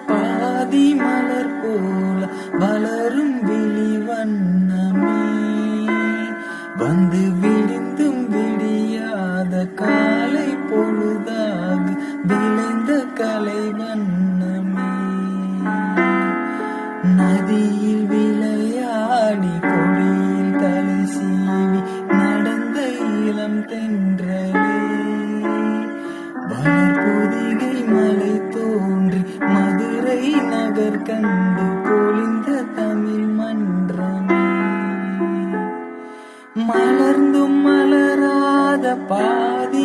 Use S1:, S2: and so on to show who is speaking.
S1: பாதி மலர் போல வளரும் விழி வண்ணமே, வந்து விடிந்தும் விடியாத காலை பொழுதாக விளைந்த கலை வண்ணமே. நதியில் விளையாடி பொழியில் தலை சீவி நடந்த இளம் தென்றலே, வளர்பொதிகை மலை தோன்றி மதுரை நகர் கண்டு பொழிந்த தமிழ் மன்றமே. மலர்ந்தும் மலராத பாதி